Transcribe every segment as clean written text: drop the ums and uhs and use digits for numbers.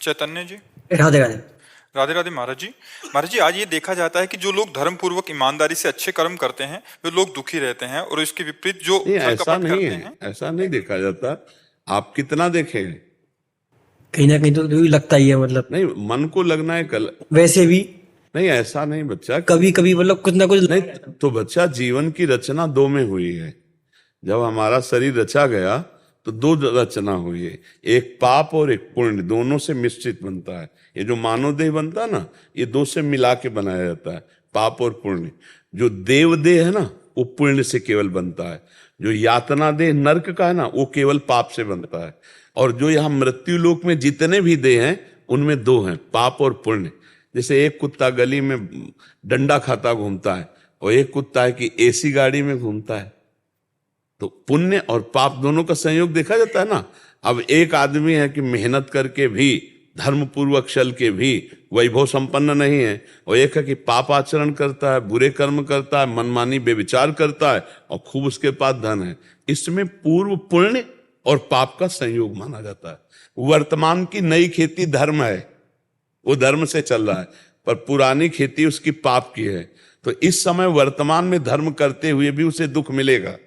चैतन्य जी। राधे राधे। राधे राधे महाराज जी। महाराज जी, आज ये देखा जाता है कि जो लोग धर्म पूर्वक ईमानदारी से अच्छे कर्म करते हैं वे लोग दुखी रहते हैं, और इसके विपरीत जो नहीं, छल ऐसा कपट नहीं करते है, हैं। ऐसा नहीं देखा जाता। आप कितना देखें? कहीं ना कहीं तो लगता ही है, मतलब नहीं, मन को लगना है कल। वैसे भी नहीं, ऐसा नहीं बच्चा। कभी कभी मतलब कुछ ना कुछ। नहीं, तो बच्चा जीवन की रचना दो में हुई है। जब हमारा शरीर रचा गया तो दो रचना हुई है, एक पाप और एक पुण्य, दोनों से मिश्रित बनता है। ये जो मानव देह बनता है ना, ये दो से मिला के बनाया जाता है, पाप और पुण्य। जो देव देह है ना, वो पुण्य से केवल बनता है। जो यातना देह नरक का है ना, वो केवल पाप से बनता है। और जो यहाँ मृत्यु लोक में जितने भी देह हैं, उनमें दो हैं, पाप और पुण्य। जैसे एक कुत्ता गली में डंडा खाता घूमता है, और एक कुत्ता है कि एसी गाड़ी में घूमता है। तो पुण्य और पाप दोनों का संयोग देखा जाता है ना। अब एक आदमी है कि मेहनत करके भी, धर्म पूर्वक चल के भी वैभव संपन्न नहीं है, और एक है कि पाप आचरण करता है, बुरे कर्म करता है, मनमानी बेविचार करता है, और खूब उसके पास धन है। इसमें पूर्व पुण्य और पाप का संयोग माना जाता है। वर्तमान की नई खेती धर्म है, वो धर्म से चल रहा है, पर पुरानी खेती उसकी पाप की है। तो इस समय वर्तमान में धर्म करते हुए भी उसे दुख मिलेगा।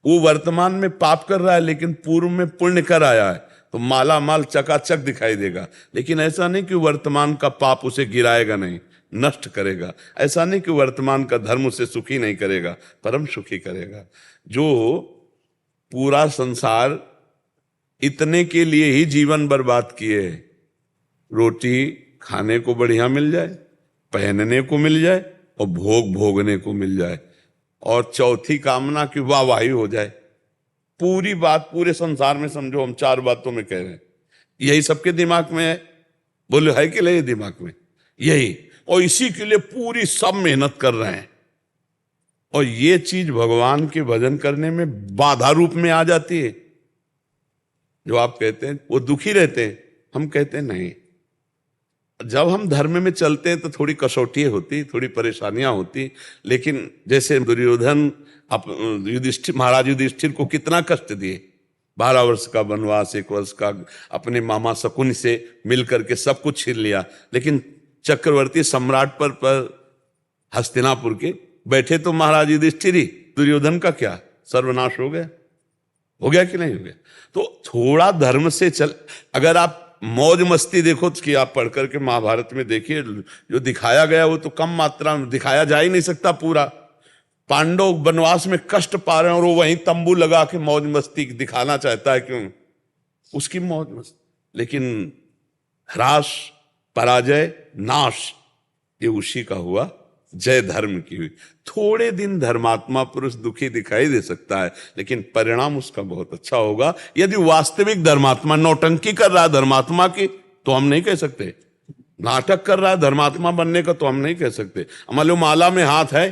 वो वर्तमान में पाप कर रहा है, लेकिन पूर्व में पुण्य कर आया है, तो माला माल चकाचक दिखाई देगा। लेकिन ऐसा नहीं कि वर्तमान का पाप उसे गिराएगा नहीं, नष्ट करेगा। ऐसा नहीं कि वर्तमान का धर्म उसे सुखी नहीं करेगा, परम सुखी करेगा। जो पूरा संसार इतने के लिए ही जीवन बर्बाद किए, रोटी खाने को बढ़िया मिल जाए, पहनने को मिल जाए, और भोग भोगने को मिल जाए, और चौथी कामना की वाहवाही हो जाए। पूरी बात पूरे संसार में समझो, हम चार बातों में कह रहे हैं, यही सबके दिमाग में है। बोलो है कि नहीं दिमाग में? यही, और इसी के लिए पूरी सब मेहनत कर रहे हैं। और ये चीज भगवान के भजन करने में बाधा रूप में आ जाती है। जो आप कहते हैं वो दुखी रहते हैं, हम कहते हैं नहीं। जब हम धर्म में चलते हैं तो थोड़ी कसौटी होती, थोड़ी परेशानियां होती। लेकिन जैसे दुर्योधन युधिष्ठिर, महाराज युधिष्ठिर को कितना कष्ट दिए। 12 वर्ष का वनवास, 1 वर्ष का अपने मामा शकुनि से मिल करके सब कुछ छीन लिया। लेकिन चक्रवर्ती सम्राट पर हस्तिनापुर के बैठे तो महाराज युधिष्ठिर ही। दुर्योधन का क्या सर्वनाश हो गया? हो गया कि नहीं हो गया? तो थोड़ा धर्म से चल। अगर आप मौज मस्ती देखो कि आप पढ़ करके महाभारत में देखिए, जो दिखाया गया वो तो कम मात्रा में दिखाया जा ही नहीं सकता पूरा। पांडव वनवास में कष्ट पा रहे हैं, और वो वहीं तंबू लगा के मौज मस्ती दिखाना चाहता है, क्यों? उसकी मौज मस्ती। लेकिन ह्रास, पराजय, नाश, ये उसी का हुआ। जय धर्म की हुई। थोड़े दिन धर्मात्मा पुरुष दुखी दिखाई दे सकता है, लेकिन परिणाम उसका बहुत अच्छा होगा। यदि वास्तविक धर्मात्मा नौटंकी कर रहा है धर्मात्मा की, तो हम नहीं कह सकते। नाटक कर रहा है धर्मात्मा बनने का, तो हम नहीं कह सकते। मान लो माला में हाथ है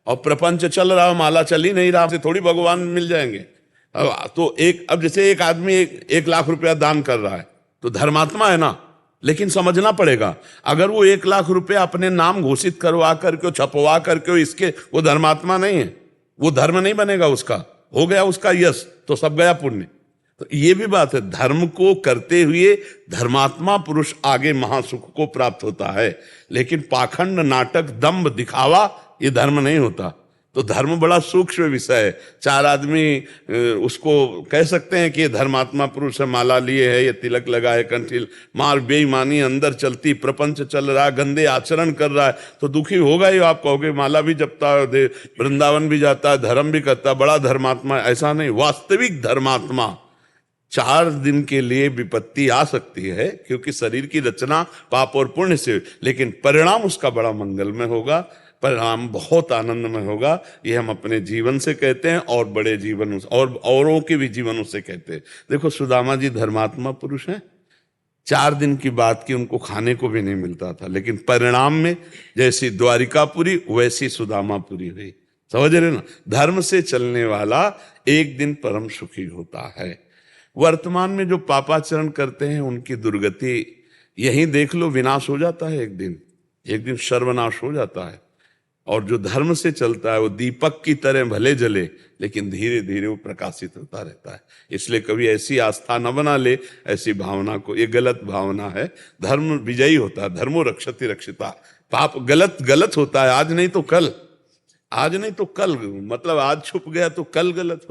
और प्रपंच चल रहा है, माला चल ही नहीं रहा, से थोड़ी भगवान मिल जाएंगे। तो अब जैसे एक आदमी 1 लाख रुपया दान कर रहा है, तो धर्मात्मा है ना। लेकिन समझना पड़ेगा, अगर वो 1 लाख रुपया अपने नाम घोषित करवा करके, छपवा करके, इसके, वो धर्मात्मा नहीं है, वो धर्म नहीं बनेगा उसका। हो गया उसका यश, तो सब गया पुण्य। तो ये भी बात है, धर्म को करते हुए धर्मात्मा पुरुष आगे महासुख को प्राप्त होता है। लेकिन पाखंड, नाटक, दंभ, दिखावा, ये धर्म नहीं होता। तो धर्म बड़ा सूक्ष्म विषय है। 4 आदमी उसको कह सकते हैं कि ये धर्मात्मा पुरुष है, माला लिए है, ये तिलक लगा है, कंठील, मार बेईमानी अंदर चलती, प्रपंच चल रहा है, गंदे आचरण कर रहा है, तो दुखी होगा ही। आप कहोगे माला भी जपता है, वृंदावन भी जाता है, धर्म भी करता है, बड़ा धर्मात्मा। ऐसा नहीं। वास्तविक धर्मात्मा 4 दिन के लिए विपत्ति आ सकती है, क्योंकि शरीर की रचना पाप और पुण्य से, लेकिन परिणाम उसका बड़ा मंगलमय होगा, परिणाम बहुत आनंदमय होगा। ये हम अपने जीवन से कहते हैं, और बड़े जीवन और औरों के भी जीवनों से कहते हैं। देखो सुदामा जी धर्मात्मा पुरुष हैं। 4 दिन की बात की, उनको खाने को भी नहीं मिलता था, लेकिन परिणाम में जैसी द्वारिकापुरी वैसी सुदामापुरी हुई। समझ रहे ना? धर्म से चलने वाला एक दिन परम सुखी होता है। वर्तमान में जो पापाचरण करते हैं उनकी दुर्गति यही देख लो, विनाश हो जाता है। एक दिन सर्वनाश हो जाता है। और जो धर्म से चलता है वो दीपक की तरह भले जले, लेकिन धीरे धीरे वो प्रकाशित होता रहता है। इसलिए कभी ऐसी आस्था न बना ले, ऐसी भावना को, ये गलत भावना है। धर्म विजयी होता है, धर्मो रक्षति रक्षिता। पाप गलत गलत होता है, आज नहीं तो कल, आज नहीं तो कल, मतलब आज छुप गया तो कल गलत